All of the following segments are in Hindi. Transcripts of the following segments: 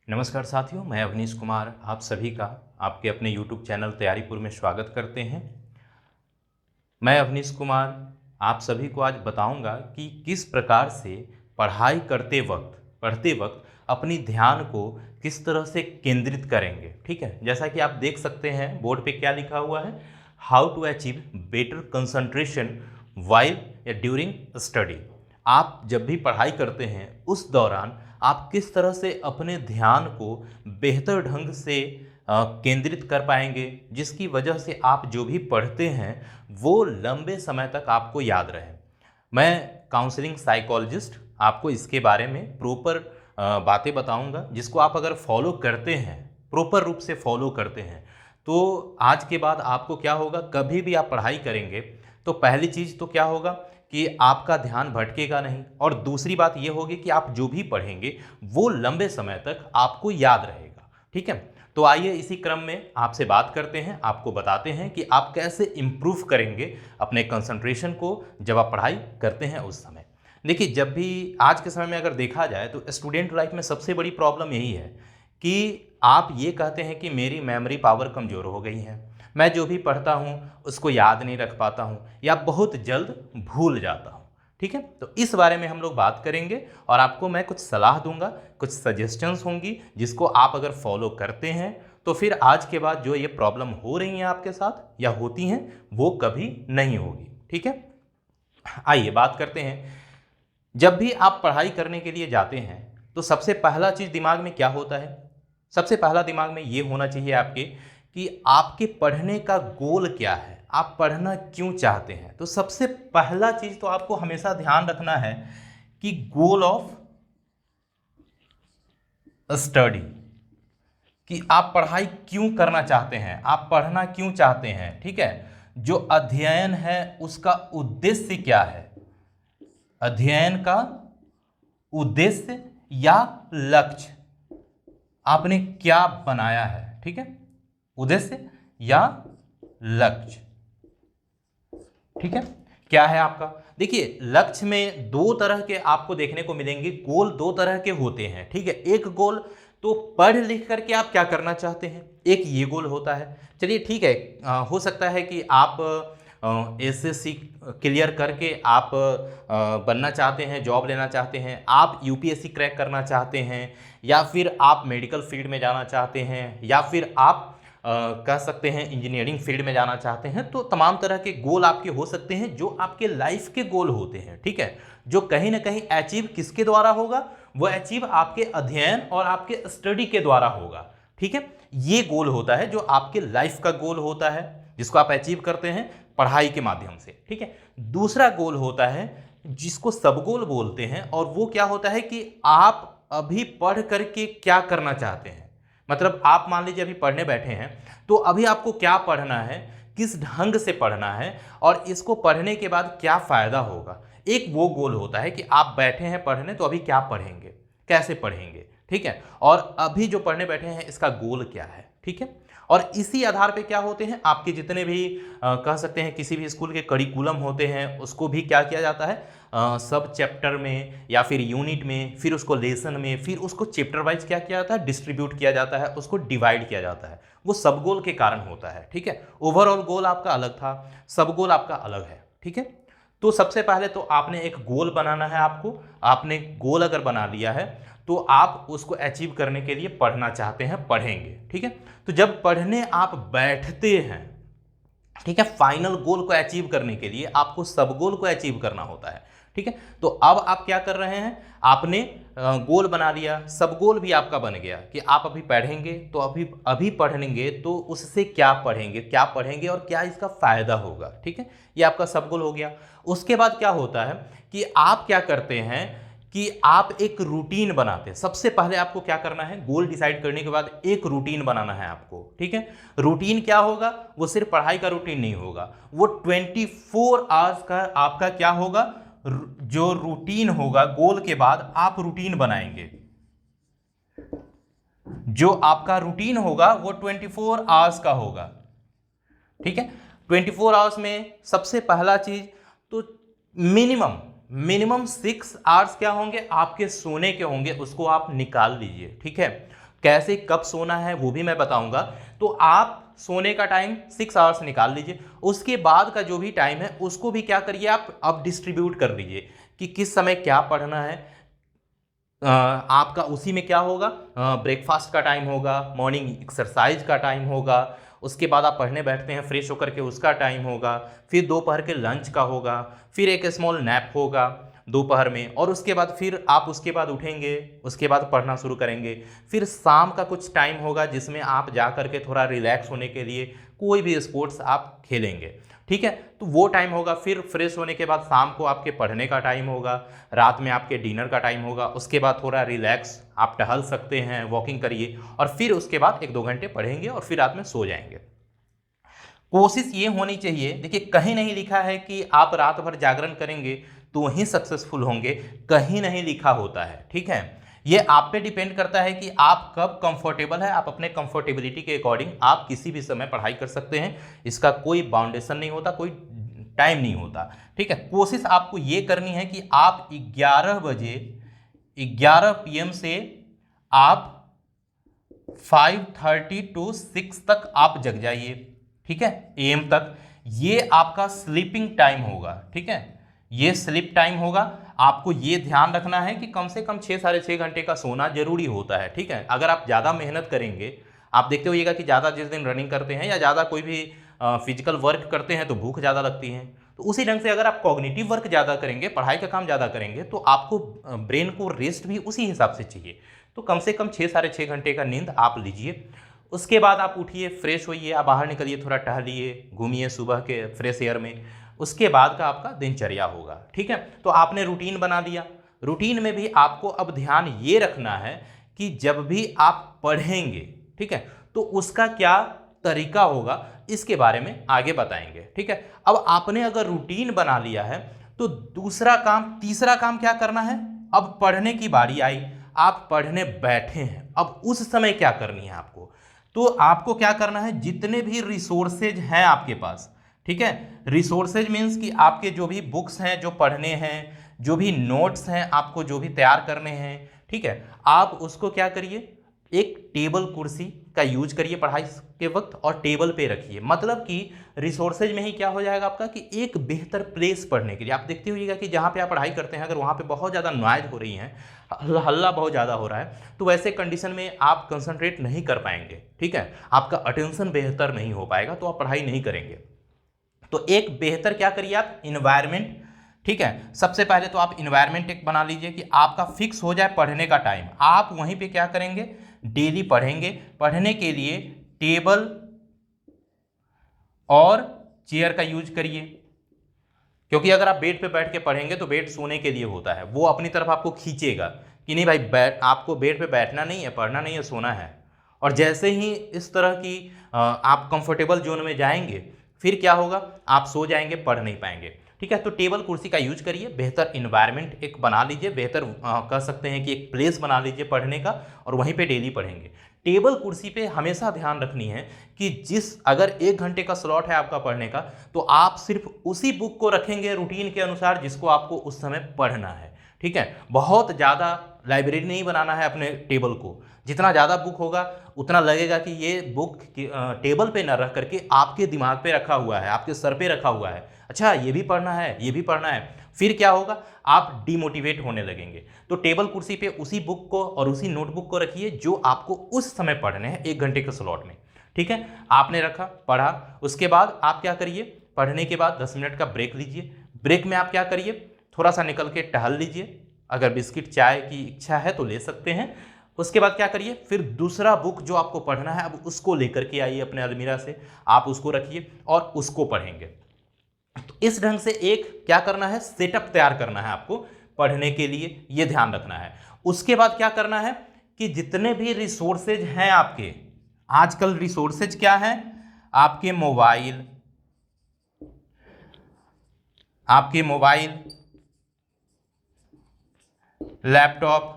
नमस्कार साथियों, मैं अवनीश कुमार आप सभी का आपके अपने YouTube चैनल तैयारीपुर में स्वागत करते हैं। मैं अवनीश कुमार आप सभी को आज बताऊंगा कि किस प्रकार से पढ़ाई पढ़ते वक्त अपनी ध्यान को किस तरह से केंद्रित करेंगे। ठीक है, जैसा कि आप देख सकते हैं बोर्ड पे क्या लिखा हुआ है, how to achieve better concentration while या ड्यूरिंग स्टडी। आप जब भी पढ़ाई करते हैं उस दौरान आप किस तरह से अपने ध्यान को बेहतर ढंग से केंद्रित कर पाएंगे, जिसकी वजह से आप जो भी पढ़ते हैं वो लंबे समय तक आपको याद रहे। मैं काउंसलिंग साइकोलॉजिस्ट आपको इसके बारे में प्रॉपर बातें बताऊंगा, जिसको आप अगर फॉलो करते हैं, प्रॉपर रूप से फॉलो करते हैं, तो आज के बाद आपको क्या होगा, कभी भी आप पढ़ाई करेंगे तो पहली चीज़ तो क्या होगा कि आपका ध्यान भटकेगा नहीं, और दूसरी बात ये होगी कि आप जो भी पढ़ेंगे वो लंबे समय तक आपको याद रहेगा। ठीक है, तो आइए इसी क्रम में आपसे बात करते हैं, आपको बताते हैं कि आप कैसे इम्प्रूव करेंगे अपने कंसंट्रेशन को जब आप पढ़ाई करते हैं उस समय। देखिए, जब भी आज के समय में अगर देखा जाए तो स्टूडेंट लाइफ में सबसे बड़ी प्रॉब्लम यही है कि आप ये कहते हैं कि मेरी मेमोरी पावर कमज़ोर हो गई है, मैं जो भी पढ़ता हूँ उसको याद नहीं रख पाता हूँ या बहुत जल्द भूल जाता हूँ। ठीक है, तो इस बारे में हम लोग बात करेंगे और आपको मैं कुछ सलाह दूंगा, कुछ सजेशंस होंगी, जिसको आप अगर फॉलो करते हैं तो फिर आज के बाद जो ये प्रॉब्लम हो रही हैं आपके साथ या होती हैं वो कभी नहीं होगी। ठीक है, आइए बात करते हैं। जब भी आप पढ़ाई करने के लिए जाते हैं तो सबसे पहला चीज़ दिमाग में क्या होता है, सबसे पहला दिमाग में ये होना चाहिए आपके कि आपके पढ़ने का गोल क्या है, आप पढ़ना क्यों चाहते हैं। तो सबसे पहला चीज़ तो आपको हमेशा ध्यान रखना है कि गोल ऑफ स्टडी, कि आप पढ़ाई क्यों करना चाहते हैं, आप पढ़ना क्यों चाहते हैं। ठीक है, जो अध्ययन है उसका उद्देश्य क्या है, अध्ययन का उद्देश्य या लक्ष्य आपने क्या बनाया है। ठीक है, उद्देश्य या लक्ष्य। ठीक है, क्या है आपका। देखिए, लक्ष्य में दो तरह के आपको देखने को मिलेंगे, गोल दो तरह के होते हैं। ठीक है, एक गोल तो पढ़ लिख करके आप क्या करना चाहते हैं, एक ये गोल होता है। चलिए ठीक है, हो सकता है कि आप एसएससी क्लियर करके आप बनना चाहते हैं, जॉब लेना चाहते हैं, आप यूपीएससी क्रैक करना चाहते हैं, या फिर आप मेडिकल फील्ड में जाना चाहते हैं, या फिर आप कह सकते हैं इंजीनियरिंग फील्ड में जाना चाहते हैं। तो तमाम तरह के गोल आपके हो सकते हैं जो आपके लाइफ के गोल होते हैं। ठीक है, जो कहीं ना कहीं अचीव किसके द्वारा होगा, वो अचीव आपके अध्ययन और आपके स्टडी के द्वारा होगा। ठीक है, ये गोल होता है जो आपके लाइफ का गोल होता है, जिसको आप अचीव करते हैं पढ़ाई के माध्यम से। ठीक है, दूसरा गोल होता है जिसको सब गोल बोलते हैं, और वो क्या होता है कि आप अभी पढ़ करके क्या करना चाहते हैं। मतलब आप मान लीजिए अभी पढ़ने बैठे हैं, तो अभी आपको क्या पढ़ना है, किस ढंग से पढ़ना है, और इसको पढ़ने के बाद क्या फ़ायदा होगा। एक वो गोल होता है कि आप बैठे हैं पढ़ने, तो अभी क्या पढ़ेंगे, कैसे पढ़ेंगे। ठीक है, और अभी जो पढ़ने बैठे हैं इसका गोल क्या है। ठीक है, और इसी आधार पे क्या होते हैं आपके जितने भी कह सकते हैं किसी भी स्कूल के करिकुलम होते हैं, उसको भी क्या किया जाता है, सब चैप्टर में या फिर यूनिट में, फिर उसको लेसन में, फिर उसको चैप्टर वाइज क्या किया जाता है, डिस्ट्रीब्यूट किया जाता है, उसको डिवाइड किया जाता है। वो सब गोल के कारण होता है। ठीक है, ओवरऑल गोल आपका अलग था, सब गोल आपका अलग है। ठीक है, तो सबसे पहले तो आपने एक गोल बनाना है। आपने गोल अगर बना लिया है तो आप उसको अचीव करने के लिए पढ़ना चाहते हैं, पढ़ेंगे। ठीक है, तो जब पढ़ने आप बैठते हैं, ठीक है, फाइनल गोल को अचीव करने के लिए आपको सब गोल को अचीव करना होता है। ठीक है, तो अब आप क्या कर रहे हैं, आपने गोल बना लिया, सब गोल भी आपका बन गया कि आप अभी पढ़ेंगे, तो अभी पढ़ेंगे तो उससे क्या पढ़ेंगे और क्या इसका फायदा होगा। ठीक है, ये आपका सब गोल हो गया। उसके बाद क्या होता है कि आप क्या करते हैं कि आप एक रूटीन बनाते हैं। सबसे पहले आपको क्या करना है, गोल डिसाइड करने के बाद एक रूटीन बनाना है आपको। ठीक है, रूटीन क्या होगा, वो सिर्फ पढ़ाई का रूटीन नहीं होगा, वो 24 आवर्स का आपका क्या होगा, जो रूटीन होगा। गोल के बाद आप रूटीन बनाएंगे, जो आपका रूटीन होगा वो 24 आवर्स का होगा। ठीक है, 24 आवर्स में सबसे पहला चीज तो मिनिमम 6 आवर्स क्या होंगे, आपके सोने के होंगे, उसको आप निकाल लीजिए। ठीक है, कैसे कब सोना है वो भी मैं बताऊंगा। तो आप सोने का टाइम 6 आवर्स निकाल लीजिए, उसके बाद का जो भी टाइम है उसको भी क्या करिए आप अब डिस्ट्रीब्यूट कर दीजिए कि किस समय क्या पढ़ना है। आपका उसी में क्या होगा, ब्रेकफास्ट का टाइम होगा, मॉर्निंग एक्सरसाइज का टाइम होगा, उसके बाद आप पढ़ने बैठते हैं फ्रेश होकर के उसका टाइम होगा, फिर दोपहर के लंच का होगा, फिर एक स्मॉल नैप होगा दोपहर में, और उसके बाद फिर आप उसके बाद उठेंगे, उसके बाद पढ़ना शुरू करेंगे। फिर शाम का कुछ टाइम होगा जिसमें आप जा करके थोड़ा रिलैक्स होने के लिए कोई भी स्पोर्ट्स आप खेलेंगे, ठीक है। तो वो टाइम होगा। फिर फ्रेश होने के बाद शाम को आपके पढ़ने का टाइम होगा, रात में आपके डिनर का टाइम होगा, उसके बाद थोड़ा रिलैक्स आप टहल सकते हैं, वॉकिंग करिए, और फिर उसके बाद 1-2 घंटे पढ़ेंगे और फिर रात में सो जाएंगे। कोशिश ये होनी चाहिए, देखिए कहीं नहीं लिखा है कि आप रात भर जागरण करेंगे तो वहीं सक्सेसफुल होंगे, कहीं नहीं लिखा होता है, ठीक है। ये आप पे डिपेंड करता है कि आप कब कंफर्टेबल है, आप अपने कंफर्टेबिलिटी के अकॉर्डिंग आप किसी भी समय पढ़ाई कर सकते हैं, इसका कोई बाउंडेशन नहीं होता, कोई टाइम नहीं होता, ठीक है। कोशिश आपको ये करनी है कि आप 11 बजे 11 PM से आप 5:30 to 6 तक आप जग जाइए, ठीक है, AM तक। ये आपका स्लीपिंग टाइम होगा, ठीक है, ये स्लीप टाइम होगा। आपको ये ध्यान रखना है कि कम से कम 6-6.5 घंटे का सोना जरूरी होता है, ठीक है। अगर आप ज़्यादा मेहनत करेंगे, आप देखते होइएगा कि ज़्यादा जिस दिन रनिंग करते हैं या ज़्यादा कोई भी फिजिकल वर्क करते हैं तो भूख ज़्यादा लगती है। तो उसी ढंग से अगर आप कॉग्निटिव वर्क ज़्यादा करेंगे, पढ़ाई का काम ज़्यादा करेंगे, तो आपको ब्रेन को रेस्ट भी उसी हिसाब से चाहिए। तो कम से कम 6-6.5 घंटे का नींद आप लीजिए। उसके बाद आप उठिए, फ्रेश होइए, आप बाहर निकलिए, थोड़ा टहलिए, घूमिए सुबह के फ्रेश एयर में। उसके बाद का आपका दिनचर्या होगा, ठीक है। तो आपने रूटीन बना दिया। रूटीन में भी आपको अब ध्यान ये रखना है कि जब भी आप पढ़ेंगे, ठीक है, तो उसका क्या तरीका होगा इसके बारे में आगे बताएंगे, ठीक है। अब आपने अगर रूटीन बना लिया है तो तीसरा काम क्या करना है। अब पढ़ने की बारी आई, आप पढ़ने बैठे हैं, अब उस समय क्या करनी है आपको। तो आपको क्या करना है, जितने भी रिसोर्सेज हैं आपके पास, ठीक है, रिसोर्सेज मीन्स कि आपके जो भी बुक्स हैं जो पढ़ने हैं, जो भी नोट्स हैं आपको जो भी तैयार करने हैं, ठीक है, आप उसको क्या करिए, एक टेबल कुर्सी का यूज करिए पढ़ाई के वक्त और टेबल पे रखिए। मतलब कि रिसोर्सेज में ही क्या हो जाएगा आपका कि एक बेहतर प्लेस पढ़ने के लिए। आप देखते होइएगा कि जहाँ पे आप पढ़ाई करते हैं अगर वहाँ पे बहुत ज़्यादा नॉइज हो रही है, हल्ला बहुत ज़्यादा हो रहा है, तो वैसे कंडीशन में आप कंसंट्रेट नहीं कर पाएंगे, ठीक है, आपका अटेंशन बेहतर नहीं हो पाएगा, तो आप पढ़ाई नहीं करेंगे। तो एक बेहतर क्या करिए आप, इन्वायरमेंट, ठीक है। सबसे पहले तो आप इन्वायरमेंट एक बना लीजिए कि आपका फिक्स हो जाए पढ़ने का टाइम। आप वहीं पे क्या करेंगे, डेली पढ़ेंगे। पढ़ने के लिए टेबल और चेयर का यूज करिए, क्योंकि अगर आप बेड पे बैठ के पढ़ेंगे तो बेड सोने के लिए होता है, वो अपनी तरफ आपको खींचेगा कि नहीं भाई आपको बेड पे बैठना नहीं है, पढ़ना नहीं है, सोना है। और जैसे ही इस तरह की आप कंफर्टेबल जोन में जाएंगे फिर क्या होगा, आप सो जाएंगे, पढ़ नहीं पाएंगे, ठीक है। तो टेबल कुर्सी का यूज करिए, बेहतर इन्वायरमेंट एक बना लीजिए, बेहतर कह सकते हैं कि एक प्लेस बना लीजिए पढ़ने का, और वहीं पे डेली पढ़ेंगे। टेबल कुर्सी पे हमेशा ध्यान रखनी है कि अगर 1 घंटे का स्लॉट है आपका पढ़ने का, तो आप सिर्फ उसी बुक को रखेंगे रूटीन के अनुसार जिसको आपको उस समय पढ़ना है, ठीक है। बहुत ज़्यादा लाइब्रेरी नहीं बनाना है अपने टेबल को। जितना ज़्यादा बुक होगा उतना लगेगा कि ये बुक टेबल पे ना रख करके आपके दिमाग पे रखा हुआ है, आपके सर पे रखा हुआ है, अच्छा ये भी पढ़ना है, ये भी पढ़ना है। फिर क्या होगा, आप डिमोटिवेट होने लगेंगे। तो टेबल कुर्सी पे उसी बुक को और उसी नोटबुक को रखिए जो आपको उस समय पढ़ने हैं 1 घंटे के स्लॉट में, ठीक है। आपने रखा, पढ़ा, उसके बाद आप क्या करिए, पढ़ने के बाद 10 मिनट का ब्रेक लीजिए। ब्रेक में आप क्या करिए, थोड़ा सा निकल के टहल लीजिए, अगर बिस्किट चाय की इच्छा है तो ले सकते हैं। उसके बाद क्या करिए, फिर दूसरा बुक जो आपको पढ़ना है अब उसको लेकर के आइए अपने अलमीरा से, आप उसको रखिए और उसको पढ़ेंगे। तो इस ढंग से एक क्या करना है, सेटअप तैयार करना है आपको पढ़ने के लिए, ये ध्यान रखना है। उसके बाद क्या करना है कि जितने भी रिसोर्सेज हैं आपके, आजकल रिसोर्सेज क्या हैं, आपके मोबाइल, लैपटॉप,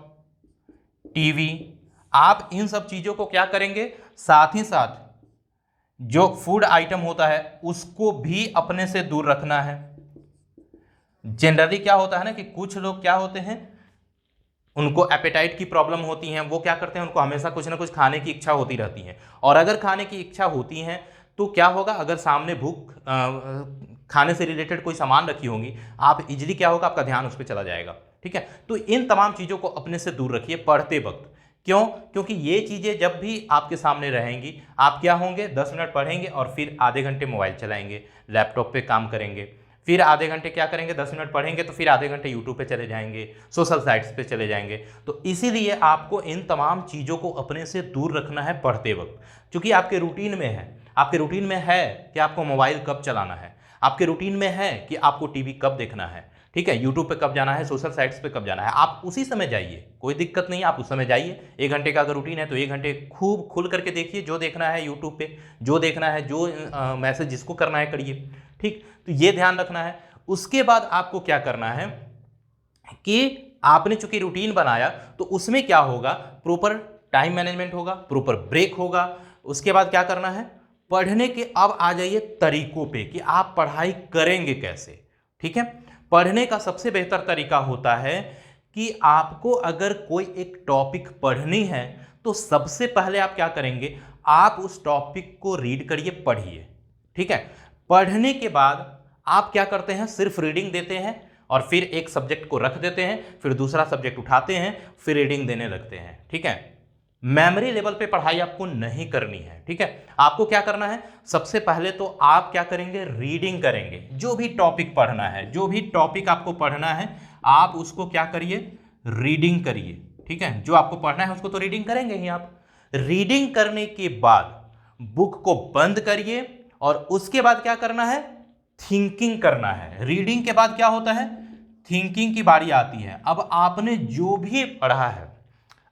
टीवी, आप इन सब चीज़ों को क्या करेंगे, साथ ही साथ जो फूड आइटम होता है उसको भी अपने से दूर रखना है। जनरली क्या होता है ना कि कुछ लोग क्या होते हैं, उनको एपेटाइट की प्रॉब्लम होती है, वो क्या करते हैं, उनको हमेशा कुछ ना कुछ खाने की इच्छा होती रहती है। और अगर खाने की इच्छा होती है तो क्या होगा, अगर सामने भूख खाने से रिलेटेड कोई सामान रखी होंगी, आप इजीली क्या होगा, आपका ध्यान उस पर चला जाएगा। ठीक है, तो इन तमाम चीज़ों को अपने से दूर रखिए पढ़ते वक्त। क्यों? क्योंकि ये चीज़ें जब भी आपके सामने रहेंगी, आप क्या होंगे, 10 मिनट पढ़ेंगे और फिर आधे घंटे मोबाइल चलाएंगे, लैपटॉप पे काम करेंगे, फिर आधे घंटे क्या करेंगे, 10 मिनट पढ़ेंगे तो फिर आधे घंटे यूट्यूब पे चले जाएंगे, सोशल साइट्स पे चले जाएंगे। तो इसीलिए आपको इन तमाम चीज़ों को अपने से दूर रखना है पढ़ते वक्त, क्योंकि आपके रूटीन में है, आपके रूटीन में है कि आपको मोबाइल कब चलाना है, आपके रूटीन में है कि आपको टीवी कब देखना है, ठीक है, यूट्यूब पे कब जाना है, सोशल साइट्स पे कब जाना है, आप उसी समय जाइए, कोई दिक्कत नहीं, आप उस समय जाइए। 1 घंटे का अगर रूटीन है तो 1 घंटे खूब खुल करके देखिए, जो देखना है यूट्यूब पे, जो देखना है, जो मैसेज जिसको करना है करिए। ठीक, तो ये ध्यान रखना है। उसके बाद आपको क्या करना है कि आपने चूंकि रूटीन बनाया तो उसमें क्या होगा, प्रॉपर टाइम मैनेजमेंट होगा, प्रॉपर ब्रेक होगा। उसके बाद क्या करना है, पढ़ने के अब आ जाइए तरीकों पे कि आप पढ़ाई करेंगे कैसे। ठीक है, पढ़ने का सबसे बेहतर तरीका होता है कि आपको अगर कोई एक टॉपिक पढ़नी है तो सबसे पहले आप क्या करेंगे, आप उस टॉपिक को रीड करिए, पढ़िए। ठीक है, पढ़ने के बाद आप क्या करते हैं, सिर्फ रीडिंग देते हैं और फिर एक सब्जेक्ट को रख देते हैं, फिर दूसरा सब्जेक्ट उठाते हैं, फिर रीडिंग देने लगते हैं। ठीक है, मेमोरी लेवल पे पढ़ाई आपको नहीं करनी है। ठीक है, आपको क्या करना है, सबसे पहले तो आप क्या करेंगे, रीडिंग करेंगे। जो भी टॉपिक पढ़ना है, जो भी टॉपिक आपको पढ़ना है, आप उसको क्या करिए, रीडिंग करिए। ठीक है, जो आपको पढ़ना है उसको तो रीडिंग करेंगे ही आप। रीडिंग करने के बाद बुक को बंद करिए और उसके बाद क्या करना है, थिंकिंग करना है। रीडिंग के बाद क्या होता है, थिंकिंग की बारी आती है। अब आपने जो भी पढ़ा है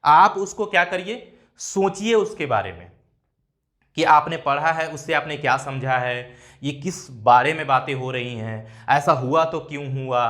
आप उसको क्या करिए, सोचिए उसके बारे में कि आपने पढ़ा है, उससे आपने क्या समझा है, ये किस बारे में बातें हो रही हैं, ऐसा हुआ तो क्यों हुआ,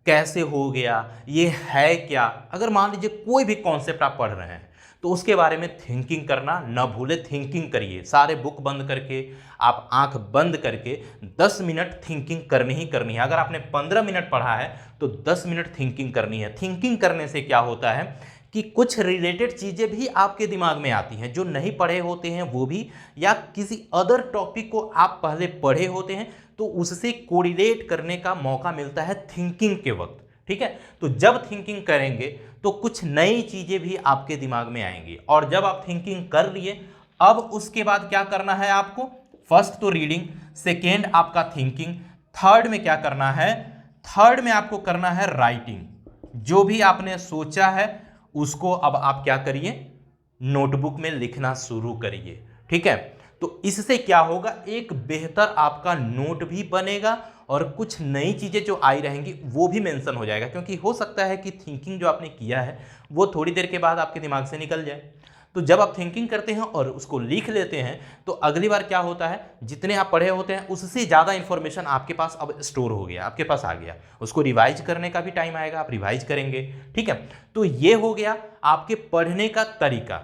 कैसे हो गया, ये है क्या। अगर मान लीजिए कोई भी कॉन्सेप्ट आप पढ़ रहे हैं तो उसके बारे में थिंकिंग करना न भूले, थिंकिंग करिए। सारे बुक बंद करके, आप आंख बंद करके 10 मिनट थिंकिंग करनी ही करनी है। अगर आपने 15 मिनट पढ़ा है तो 10 मिनट थिंकिंग करनी है। थिंकिंग करने से क्या होता है कि कुछ रिलेटेड चीज़ें भी आपके दिमाग में आती हैं, जो नहीं पढ़े होते हैं वो भी, या किसी अदर टॉपिक को आप पहले पढ़े होते हैं तो उससे कोरिलेट करने का मौका मिलता है थिंकिंग के वक्त। ठीक है, तो जब थिंकिंग करेंगे तो कुछ नई चीज़ें भी आपके दिमाग में आएंगी। और जब आप थिंकिंग कर लिए, अब उसके बाद क्या करना है आपको, फर्स्ट तो रीडिंग, सेकेंड आपका थिंकिंग, थर्ड में क्या करना है, थर्ड में आपको करना है राइटिंग। जो भी आपने सोचा है उसको अब आप क्या करिए, नोटबुक में लिखना शुरू करिए। ठीक है, तो इससे क्या होगा, एक बेहतर आपका नोट भी बनेगा और कुछ नई चीज़ें जो आई रहेंगी वो भी मेंशन हो जाएगा। क्योंकि हो सकता है कि थिंकिंग जो आपने किया है वो थोड़ी देर के बाद आपके दिमाग से निकल जाए। तो जब आप थिंकिंग करते हैं और उसको लिख लेते हैं तो अगली बार क्या होता है, जितने आप पढ़े होते हैं उससे ज़्यादा इंफॉर्मेशन आपके पास अब स्टोर हो गया, आपके पास आ गया। उसको रिवाइज करने का भी टाइम आएगा, आप रिवाइज करेंगे। ठीक है, तो ये हो गया आपके पढ़ने का तरीका।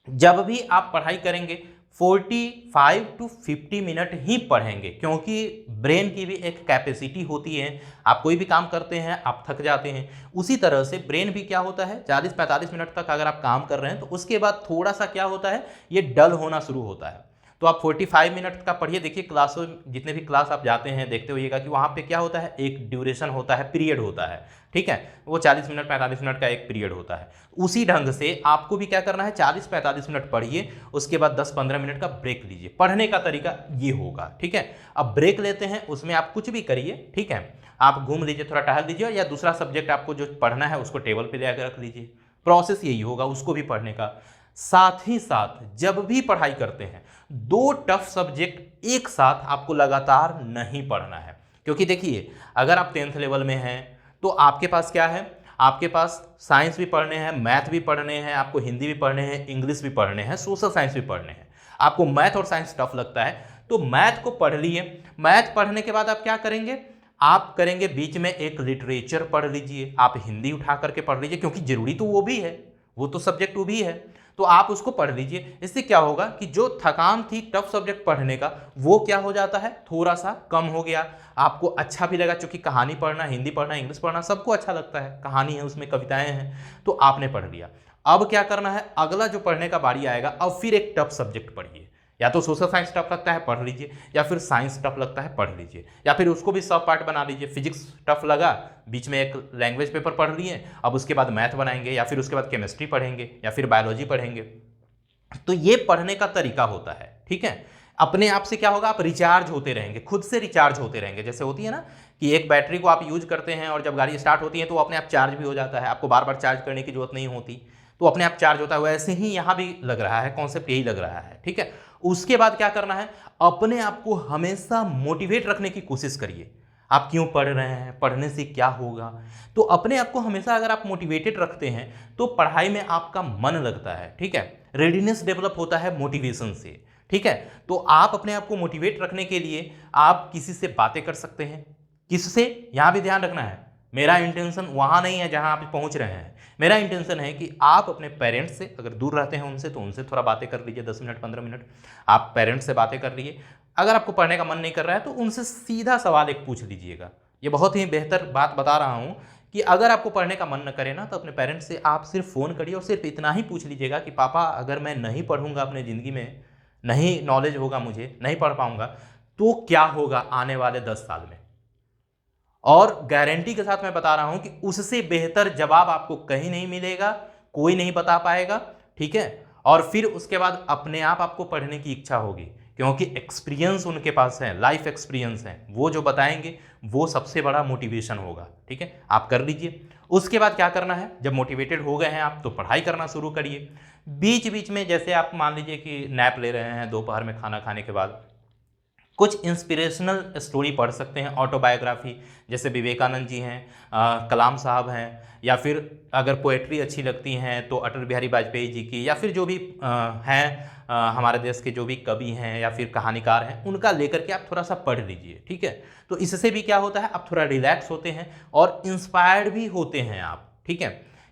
जब भी आप पढ़ाई करेंगे 45 टू 50 मिनट ही पढ़ेंगे, क्योंकि ब्रेन की भी एक कैपेसिटी होती है। आप कोई भी काम करते हैं आप थक जाते हैं, उसी तरह से ब्रेन भी क्या होता है, 40-45 मिनट तक अगर आप काम कर रहे हैं तो उसके बाद थोड़ा सा क्या होता है, ये डल होना शुरू होता है। तो आप 45 मिनट का पढ़िए। देखिए क्लासों, जितने भी क्लास आप जाते हैं देखते होइएगा कि वहाँ पे क्या होता है, एक ड्यूरेशन होता है, पीरियड होता है। ठीक है, वो 40 मिनट 45 मिनट का एक पीरियड होता है। उसी ढंग से आपको भी क्या करना है, 40-45 मिनट पढ़िए, उसके बाद 10-15 मिनट का ब्रेक लीजिए। पढ़ने का तरीका ये होगा। ठीक है, अब ब्रेक लेते हैं, उसमें आप कुछ भी करिए। ठीक है, आप घूम लीजिए, थोड़ा टहल लीजिए, या दूसरा सब्जेक्ट आपको जो पढ़ना है उसको टेबल पे ले आकर रख लीजिए। प्रोसेस यही होगा उसको भी पढ़ने का। साथ ही साथ जब भी पढ़ाई करते हैं 2 टफ सब्जेक्ट एक साथ आपको लगातार नहीं पढ़ना है। क्योंकि देखिए अगर आप 10th लेवल में हैं तो आपके पास क्या है, आपके पास साइंस भी पढ़ने हैं, मैथ भी पढ़ने हैं, आपको हिंदी भी पढ़ने हैं, इंग्लिश भी पढ़ने हैं, सोशल साइंस भी पढ़ने हैं। आपको मैथ और साइंस टफ लगता है तो मैथ को पढ़ लिए। मैथ पढ़ने के बाद आप क्या करेंगे, आप करेंगे बीच में एक लिटरेचर पढ़ लीजिए, आप हिंदी उठा करके पढ़ लीजिए, क्योंकि जरूरी तो वो भी है, वो तो सब्जेक्ट वो भी है। तो आप उसको पढ़ लीजिए। इससे क्या होगा कि जो थकान थी टफ सब्जेक्ट पढ़ने का वो क्या हो जाता है, थोड़ा सा कम हो गया। आपको अच्छा भी लगा, क्योंकि कहानी पढ़ना, हिंदी पढ़ना, इंग्लिश पढ़ना सबको अच्छा लगता है, कहानी है उसमें, कविताएं हैं, तो आपने पढ़ लिया। अब क्या करना है, अगला जो पढ़ने का बारी आएगा, अब फिर एक टफ सब्जेक्ट पढ़िए। या तो सोशल साइंस टफ लगता है पढ़ लीजिए, या फिर साइंस टफ लगता है पढ़ लीजिए, या फिर उसको भी सब पार्ट बना लीजिए। फिजिक्स टफ लगा, बीच में एक लैंग्वेज पेपर पढ़ लिए, अब उसके बाद मैथ बनाएंगे, या फिर उसके बाद केमिस्ट्री पढ़ेंगे, या फिर बायोलॉजी पढ़ेंगे। तो ये पढ़ने का तरीका होता है, ठीक है। अपने आप से क्या होगा, आप रिचार्ज होते रहेंगे, खुद से रिचार्ज होते रहेंगे। जैसे होती है ना कि एक बैटरी को आप यूज करते हैं और जब गाड़ी स्टार्ट होती है तो वो अपने आप चार्ज भी हो जाता है, आपको बार बार चार्ज करने की जरूरत नहीं होती, तो अपने आप चार्ज होता है। वैसे ही यहाँ भी लग रहा है, कॉन्सेप्ट यही लग रहा है, ठीक है। उसके बाद क्या करना है, अपने आप को हमेशा मोटिवेट रखने की कोशिश करिए। आप क्यों पढ़ रहे हैं, पढ़ने से क्या होगा, तो अपने आप को हमेशा अगर आप मोटिवेटेड रखते हैं तो पढ़ाई में आपका मन लगता है, ठीक है। रेडीनेस डेवलप होता है मोटिवेशन से, ठीक है। तो आप अपने आप को मोटिवेट रखने के लिए आप किसी से बातें कर सकते हैं। किससे, यहां भी ध्यान रखना है, मेरा इंटेंशन वहां नहीं है जहां आप पहुंच रहे हैं। मेरा इंटेंशन है कि आप अपने पेरेंट्स से, अगर दूर रहते हैं उनसे तो उनसे थोड़ा बातें कर लीजिए, 10 मिनट 15 मिनट आप पेरेंट्स से बातें कर लीजिए। अगर आपको पढ़ने का मन नहीं कर रहा है तो उनसे सीधा सवाल एक पूछ लीजिएगा। ये बहुत ही बेहतर बात बता रहा हूँ कि अगर आपको पढ़ने का मन न करे ना तो अपने पेरेंट्स से आप सिर्फ फ़ोन करिए और सिर्फ इतना ही पूछ लीजिएगा कि पापा अगर मैं नहीं पढ़ूंगा अपने ज़िंदगी में, नहीं नॉलेज होगा, मुझे नहीं पढ़ पाऊंगा, तो क्या होगा आने वाले 10 साल में। और गारंटी के साथ मैं बता रहा हूं कि उससे बेहतर जवाब आपको कहीं नहीं मिलेगा, कोई नहीं बता पाएगा, ठीक है। और फिर उसके बाद अपने आप आपको पढ़ने की इच्छा होगी, क्योंकि एक्सपीरियंस उनके पास है, लाइफ एक्सपीरियंस है, वो जो बताएंगे वो सबसे बड़ा मोटिवेशन होगा, ठीक है। आप कर लीजिए। उसके बाद क्या करना है, जब मोटिवेटेड हो गए हैं आप तो पढ़ाई करना शुरू करिए। बीच बीच में जैसे आप मान लीजिए कि नैप ले रहे हैं दोपहर में खाना खाने के बाद, कुछ इंस्पिरेशनल स्टोरी पढ़ सकते हैं, ऑटोबायोग्राफी, जैसे विवेकानंद जी हैं, कलाम साहब हैं, या फिर अगर पोएट्री अच्छी लगती हैं तो अटल बिहारी वाजपेयी जी की, या फिर जो भी हैं हमारे देश के जो भी कवि हैं या फिर कहानीकार हैं, उनका लेकर के आप थोड़ा सा पढ़ लीजिए, ठीक है। तो इससे भी क्या होता है, आप थोड़ा रिलैक्स होते हैं और इंस्पायर्ड भी होते हैं आप, ठीक है।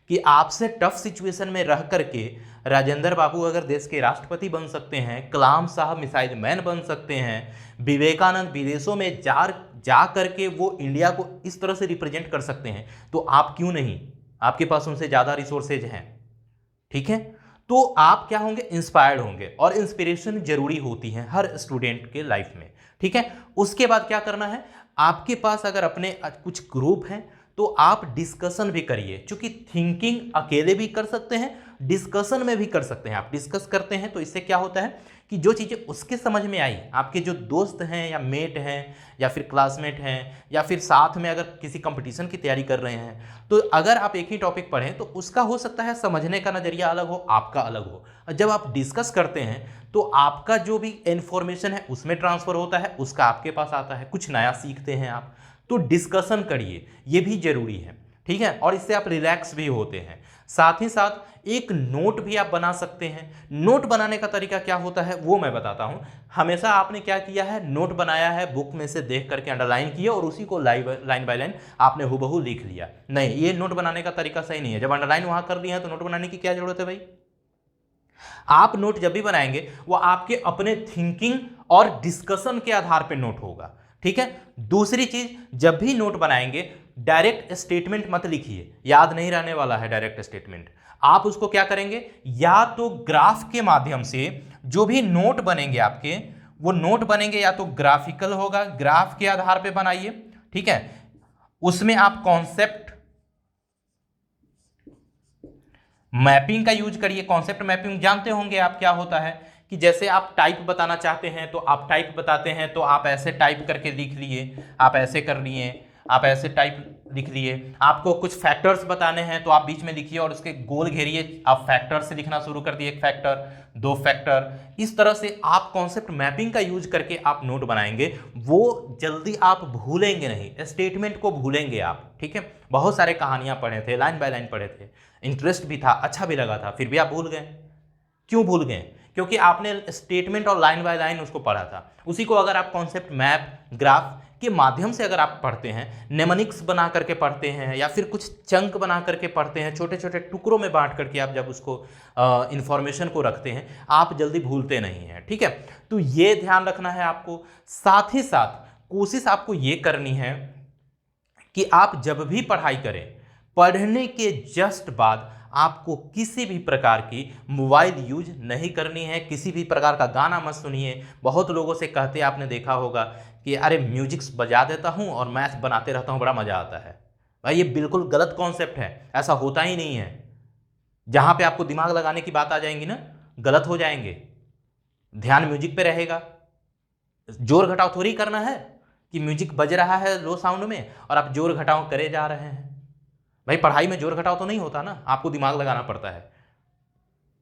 कि आपसे टफ सिचुएशन में रह करके राजेंद्र बाबू अगर देश के राष्ट्रपति बन सकते हैं, कलाम साहब मिसाइल मैन बन सकते हैं, विवेकानंद विदेशों में जा करके वो इंडिया को इस तरह से रिप्रेजेंट कर सकते हैं, तो आप क्यों नहीं, आपके पास उनसे ज़्यादा रिसोर्सेज हैं, ठीक है। तो आप क्या होंगे, इंस्पायर्ड होंगे, और इंस्पिरेशन जरूरी होती है हर स्टूडेंट के लाइफ में, ठीक है। उसके बाद क्या करना है, आपके पास अगर अपने कुछ ग्रुप हैं तो आप डिस्कशन भी करिए, क्योंकि थिंकिंग अकेले भी कर सकते हैं, डिस्कशन में भी कर सकते हैं। आप डिस्कस करते हैं तो इससे क्या होता है कि जो चीज़ें उसके समझ में आई, आपके जो दोस्त हैं या मेट हैं या फिर क्लासमेट हैं या फिर साथ में अगर किसी कंपटीशन की तैयारी कर रहे हैं, तो अगर आप एक ही टॉपिक पढ़ें तो उसका हो सकता है समझने का नज़रिया अलग हो, आपका अलग हो। जब आप डिस्कस करते हैं तो आपका जो भी इन्फॉर्मेशन है उसमें ट्रांसफ़र होता है, उसका आपके पास आता है, कुछ नया सीखते हैं आप। तो डिस्कशन करिए, ये भी जरूरी है, ठीक है। और इससे आप रिलैक्स भी होते हैं। साथ ही साथ एक नोट भी आप बना सकते हैं। नोट बनाने का तरीका क्या होता है वो मैं बताता हूं। हमेशा आपने क्या किया है, नोट बनाया है, बुक में से देख करके अंडरलाइन किया और उसी को लाइन बाय लाइन आपने हूबहू लिख लिया। नहीं, ये नोट बनाने का तरीका सही नहीं है। जब अंडरलाइन वहां कर दिया है तो नोट बनाने की क्या जरूरत है भाई। आप नोट जब भी बनाएंगे वो आपके अपने थिंकिंग और डिस्कशन के आधार पर नोट होगा, ठीक है। दूसरी चीज, जब भी नोट बनाएंगे डायरेक्ट स्टेटमेंट मत लिखिए, याद नहीं रहने वाला है डायरेक्ट स्टेटमेंट। आप उसको क्या करेंगे, या तो ग्राफ के माध्यम से, जो भी नोट बनेंगे आपके वो नोट बनेंगे या तो ग्राफिकल होगा, ग्राफ के आधार पे बनाइए, ठीक है। उसमें आप कॉन्सेप्ट मैपिंग का यूज करिए। कॉन्सेप्ट मैपिंग जानते होंगे आप क्या होता है, कि जैसे आप टाइप बताना चाहते हैं तो आप टाइप बताते हैं तो आप ऐसे टाइप करके लिख लिए, आप ऐसे कर लिए, आप ऐसे टाइप लिख लिए। आपको कुछ फैक्टर्स बताने हैं तो आप बीच में लिखिए और उसके गोल घेरिए, आप फैक्टर से लिखना शुरू कर दिए, एक फैक्टर, दो फैक्टर। इस तरह से आप कॉन्सेप्ट मैपिंग का यूज करके आप नोट बनाएंगे, वो जल्दी आप भूलेंगे नहीं, स्टेटमेंट को भूलेंगे आप, ठीक है। बहुत सारे कहानियां पढ़े थे, लाइन बाय लाइन पढ़े थे, इंटरेस्ट भी था, अच्छा भी लगा था, फिर भी आप भूल गए। क्यों भूल गए, क्योंकि आपने स्टेटमेंट और लाइन बाय लाइन उसको पढ़ा था। उसी को अगर आप कॉन्सेप्ट मैप, ग्राफ के माध्यम से अगर आप पढ़ते हैं, नेमोनिक्स बना करके पढ़ते हैं या फिर कुछ चंक बना करके पढ़ते हैं, छोटे छोटे टुकड़ों में बांट करके आप जब उसको इंफॉर्मेशन को रखते हैं, आप जल्दी भूलते नहीं हैं। ठीक है, तो ये ध्यान रखना है आपको। साथ ही साथ कोशिश आपको ये करनी है कि आप जब भी पढ़ाई करें, पढ़ने के जस्ट बाद आपको किसी भी प्रकार की मोबाइल यूज नहीं करनी है, किसी भी प्रकार का गाना मत सुनिए। बहुत लोगों से कहते हैं, आपने देखा होगा कि अरे म्यूजिक्स बजा देता हूं और मैथ बनाते रहता हूं, बड़ा मजा आता है। भाई ये बिल्कुल गलत कॉन्सेप्ट है, ऐसा होता ही नहीं है। जहां पे आपको दिमाग लगाने की बात आ जाएंगी ना, गलत हो जाएंगे। ध्यान म्यूजिक पे रहेगा, जोर घटाव थोड़ी करना है कि म्यूजिक बज रहा है लो साउंड में और आप जोर घटाव करे जा रहे हैं। भाई पढ़ाई में जोर घटाव तो नहीं होता ना, आपको दिमाग लगाना पड़ता है।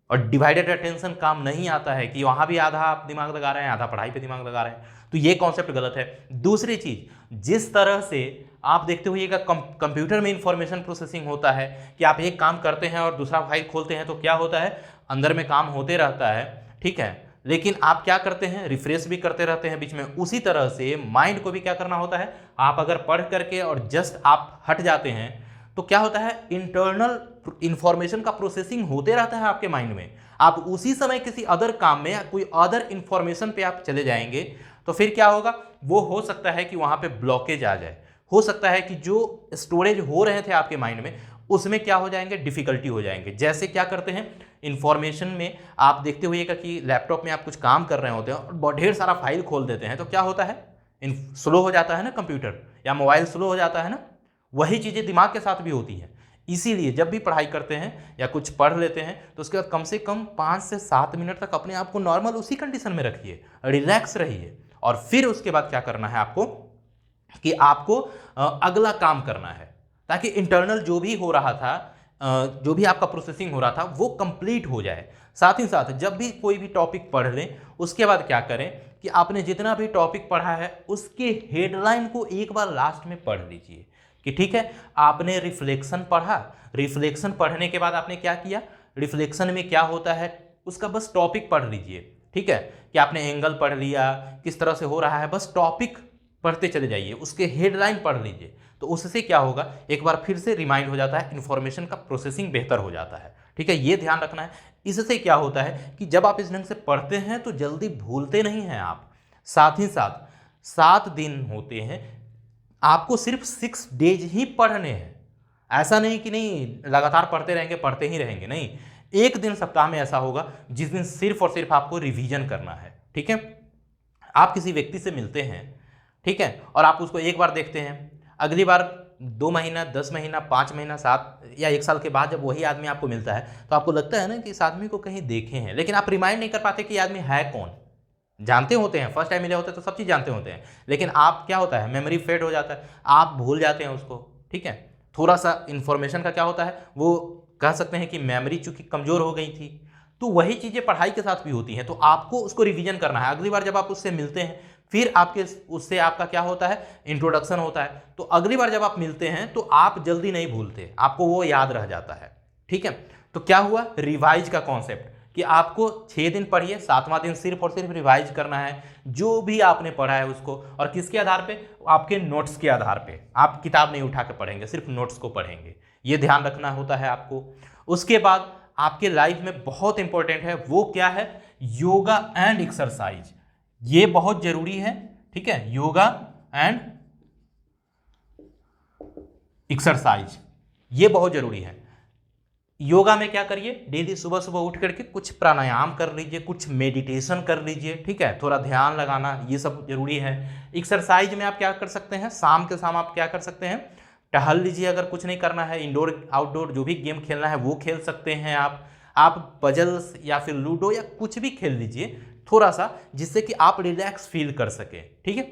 और डिवाइडेड अटेंशन काम नहीं आता है कि वहां भी आधा आप दिमाग लगा रहे हैं, आधा पढ़ाई पे दिमाग लगा रहे हैं, तो ये कॉन्सेप्ट गलत है। दूसरी चीज, जिस तरह से आप देखते होइएगा कंप्यूटर में इंफॉर्मेशन प्रोसेसिंग होता है कि आप एक काम करते हैं और दूसरा फाइल खोलते हैं तो क्या होता है, अंदर में काम होते रहता है। ठीक है, लेकिन आप क्या करते हैं, रिफ्रेश भी करते रहते हैं बीच में। उसी तरह से माइंड को भी क्या करना होता है, आप अगर पढ़ करके और जस्ट आप हट जाते हैं तो क्या होता है, इंटरनल इंफॉर्मेशन का प्रोसेसिंग होते रहता है आपके माइंड में। आप उसी समय किसी अदर काम में या कोई अदर इंफॉर्मेशन पे आप चले जाएंगे तो फिर क्या होगा, वो हो सकता है कि वहां पे ब्लॉकेज आ जाए, हो सकता है कि जो स्टोरेज हो रहे थे आपके माइंड में उसमें क्या हो जाएंगे, डिफिकल्टी हो जाएंगे। जैसे क्या करते हैं, इंफॉर्मेशन में आप देखते हुएगा कि लैपटॉप में आप कुछ काम कर रहे होते हैं और ढेर सारा फाइल खोल देते हैं तो क्या होता है, स्लो हो जाता है ना कंप्यूटर, या मोबाइल स्लो हो जाता है ना। वही चीज़ें दिमाग के साथ भी होती हैं। इसीलिए जब भी पढ़ाई करते हैं या कुछ पढ़ लेते हैं तो उसके बाद कम से कम 5 से 7 मिनट तक अपने आप को नॉर्मल उसी कंडीशन में रखिए, रिलैक्स रहिए, और फिर उसके बाद क्या करना है आपको कि आपको अगला काम करना है, ताकि इंटरनल जो भी हो रहा था, जो भी आपका प्रोसेसिंग हो रहा था वो कंप्लीट हो जाए। साथ ही साथ जब भी कोई भी टॉपिक पढ़ लें उसके बाद क्या करें कि आपने जितना भी टॉपिक पढ़ा है उसके हेडलाइन को एक बार लास्ट में पढ़ लीजिए कि ठीक है, आपने रिफ्लेक्शन पढ़ा, रिफ्लेक्शन पढ़ने के बाद आपने क्या किया, रिफ्लेक्शन में क्या होता है उसका बस टॉपिक पढ़ लीजिए। ठीक है, कि आपने एंगल पढ़ लिया, किस तरह से हो रहा है, बस टॉपिक पढ़ते चले जाइए, उसके हेडलाइन पढ़ लीजिए। तो उससे क्या होगा, एक बार फिर से रिमाइंड हो जाता है, इन्फॉर्मेशन का प्रोसेसिंग बेहतर हो जाता है। ठीक है, ये ध्यान रखना है। इससे क्या होता है कि जब आप इस ढंग से पढ़ते हैं तो जल्दी भूलते नहीं हैं आप। साथ ही साथ 7 दिन होते हैं, आपको सिर्फ 6 डेज ही पढ़ने हैं। ऐसा नहीं कि नहीं लगातार पढ़ते रहेंगे, पढ़ते ही रहेंगे, नहीं। एक दिन सप्ताह में ऐसा होगा जिस दिन सिर्फ और सिर्फ आपको रिवीजन करना है। ठीक है, आप किसी व्यक्ति से मिलते हैं, ठीक है, और आप उसको एक बार देखते हैं, अगली बार 2 महीना, 10 महीना, 5 महीना, 7 या 1 साल के बाद जब वही आदमी आपको मिलता है तो आपको लगता है ना कि इस आदमी को कहीं देखे हैं, लेकिन आप रिमाइंड नहीं कर पाते कि ये आदमी है कौन। जानते होते हैं, फर्स्ट टाइम मिले होते हैं तो सब चीज़ जानते होते हैं, लेकिन आप क्या होता है, मेमोरी फेड हो जाता है, आप भूल जाते हैं उसको। ठीक है, थोड़ा सा इन्फॉर्मेशन का क्या होता है, वो कह सकते हैं कि मेमोरी चूंकि कमज़ोर हो गई थी। तो वही चीज़ें पढ़ाई के साथ भी होती हैं, तो आपको उसको रिवीजन करना है। अगली बार जब आप उससे मिलते हैं फिर आपके उससे आपका क्या होता है, इंट्रोडक्शन होता है, तो अगली बार जब आप मिलते हैं तो आप जल्दी नहीं भूलते, आपको वो याद रह जाता है। ठीक है, तो क्या हुआ, रिवाइज का कॉन्सेप्ट कि आपको 6 दिन पढ़िए, 7वां दिन सिर्फ और सिर्फ रिवाइज करना है जो भी आपने पढ़ा है उसको। और किसके आधार पे, आपके नोट्स के आधार पे। आप किताब नहीं उठा के पढ़ेंगे, सिर्फ नोट्स को पढ़ेंगे, ये ध्यान रखना होता है आपको। उसके बाद आपके लाइफ में बहुत इंपॉर्टेंट है, वो क्या है, योगा एंड एक्सरसाइज। ये बहुत जरूरी है। ठीक है, योगा एंड एक्सरसाइज ये बहुत जरूरी है। योगा में क्या करिए, डेली सुबह सुबह उठ करके कुछ प्राणायाम कर लीजिए, कुछ मेडिटेशन कर लीजिए। ठीक है, थोड़ा ध्यान लगाना, ये सब जरूरी है। एक्सरसाइज में आप क्या कर सकते हैं, शाम के शाम आप क्या कर सकते हैं, टहल लीजिए। अगर कुछ नहीं करना है, इंडोर आउटडोर जो भी गेम खेलना है वो खेल सकते हैं आप पजल्स या फिर लूडो या कुछ भी खेल लीजिए थोड़ा सा, जिससे कि आप रिलैक्स फील कर सके। ठीक है,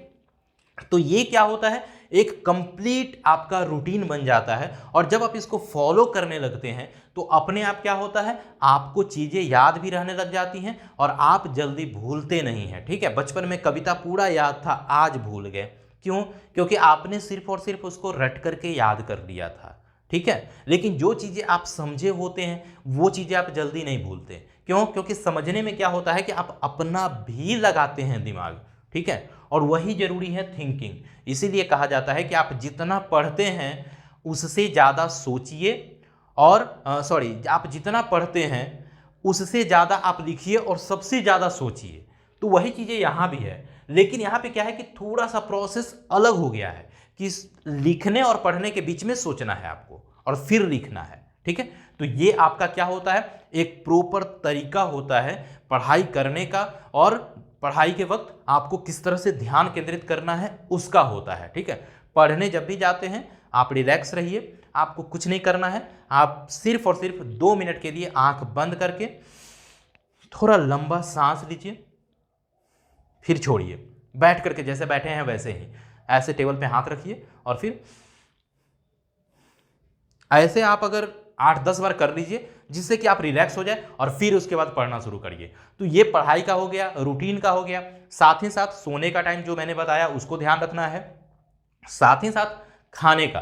तो ये क्या होता है, एक कंप्लीट आपका रूटीन बन जाता है, और जब आप इसको फॉलो करने लगते हैं तो अपने आप क्या होता है, आपको चीज़ें याद भी रहने लग जाती हैं और आप जल्दी भूलते नहीं हैं। ठीक है, बचपन में कविता पूरा याद था, आज भूल गए, क्यों, क्योंकि आपने सिर्फ और सिर्फ उसको रट करके याद कर लिया था। ठीक है, लेकिन जो चीज़ें आप समझे होते हैं वो चीज़ें आप जल्दी नहीं भूलते। क्यों, क्योंकि समझने में क्या होता है कि आप अपना भी लगाते हैं दिमाग, ठीक है। और वही जरूरी है थिंकिंग। इसीलिए कहा जाता है कि आप जितना पढ़ते हैं उससे ज़्यादा सोचिए, और आप जितना पढ़ते हैं उससे ज़्यादा आप लिखिए और सबसे ज़्यादा सोचिए। तो वही चीज़ें यहाँ भी है, लेकिन यहाँ पे क्या है कि थोड़ा सा प्रोसेस अलग हो गया है कि लिखने और पढ़ने के बीच में सोचना है आपको और फिर लिखना है, ठीक है। तो ये आपका क्या होता है, एक प्रॉपर तरीका होता है पढ़ाई करने का, और पढ़ाई के वक्त आपको किस तरह से ध्यान केंद्रित करना है उसका होता है, ठीक है। पढ़ने जब भी जाते हैं आप रिलैक्स रहिए, आपको कुछ नहीं करना है, आप सिर्फ और सिर्फ 2 मिनट के लिए आंख बंद करके थोड़ा लंबा सांस लीजिए, फिर छोड़िए, बैठ करके जैसे बैठे हैं वैसे ही ऐसे टेबल पे हाथ रखिए, और फिर ऐसे आप अगर 8-10 बार कर लीजिए जिससे कि आप रिलैक्स हो जाए, और फिर उसके बाद पढ़ना शुरू करिए। तो ये पढ़ाई का हो गया, रूटीन का हो गया। साथ ही साथ सोने का टाइम जो मैंने बताया उसको ध्यान रखना है। साथ ही साथ खाने का,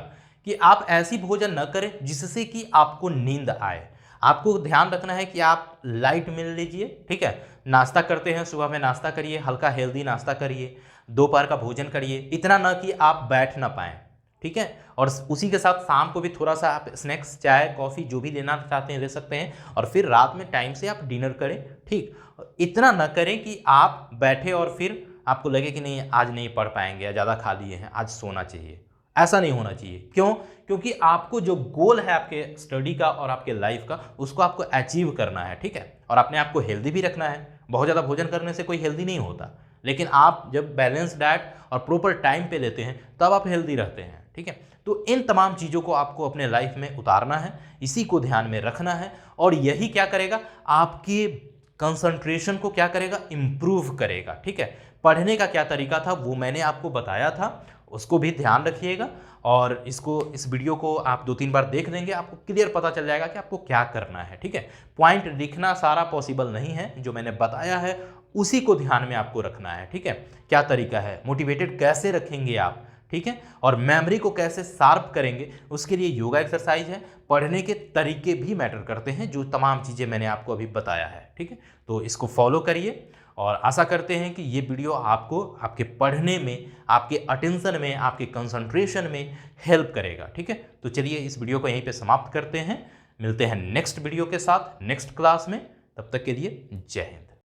कि आप ऐसी भोजन न करें जिससे कि आपको नींद आए। आपको ध्यान रखना है कि आप लाइट मील लीजिए, ठीक है। नाश्ता करते हैं, सुबह में नाश्ता करिए, हल्का हेल्दी नाश्ता करिए, दोपहर का भोजन करिए, इतना ना कि आप बैठ ना पाएँ, ठीक है। और उसी के साथ शाम को भी थोड़ा सा आप स्नैक्स, चाय, कॉफ़ी जो भी लेना चाहते हैं ले सकते हैं, और फिर रात में टाइम से आप डिनर करें, ठीक। इतना ना करें कि आप बैठे और फिर आपको लगे कि नहीं आज नहीं पढ़ पाएंगे या ज़्यादा खा लिए हैं, आज सोना चाहिए। ऐसा नहीं होना चाहिए। क्यों? क्योंकि आपको जो गोल है आपके स्टडी का और आपके लाइफ का, उसको आपको अचीव करना है, ठीक है। और अपने आप को हेल्दी भी रखना है। बहुत ज़्यादा भोजन करने से कोई हेल्दी नहीं होता, लेकिन आप जब बैलेंस डाइट और प्रॉपर टाइम पे लेते हैं तब आप हेल्दी रहते हैं, ठीक है। तो इन तमाम चीज़ों को आपको अपने लाइफ में उतारना है, इसी को ध्यान में रखना है, और यही क्या करेगा, आपके कंसंट्रेशन को क्या करेगा, इम्प्रूव करेगा, ठीक है। पढ़ने का क्या तरीका था वो मैंने आपको बताया था, उसको भी ध्यान रखिएगा। और इस वीडियो को आप 2-3 बार देख देंगे, आपको क्लियर पता चल जाएगा कि आपको क्या करना है, ठीक है। पॉइंट लिखना सारा पॉसिबल नहीं है, जो मैंने बताया है उसी को ध्यान में आपको रखना है, ठीक है। क्या तरीका है, मोटिवेटेड कैसे रखेंगे आप, ठीक है, और मेमोरी को कैसे शार्प करेंगे, उसके लिए योगा एक्सरसाइज है। पढ़ने के तरीके भी मैटर करते हैं, जो तमाम चीज़ें मैंने आपको अभी बताया है, ठीक है। तो इसको फॉलो करिए, और आशा करते हैं कि ये वीडियो आपको आपके पढ़ने में, आपके अटेंशन में, आपके कंसंट्रेशन में हेल्प करेगा, ठीक है। तो चलिए इस वीडियो को यहीं पे समाप्त करते हैं, मिलते हैं नेक्स्ट वीडियो के साथ नेक्स्ट क्लास में। तब तक के लिए जय हिंद।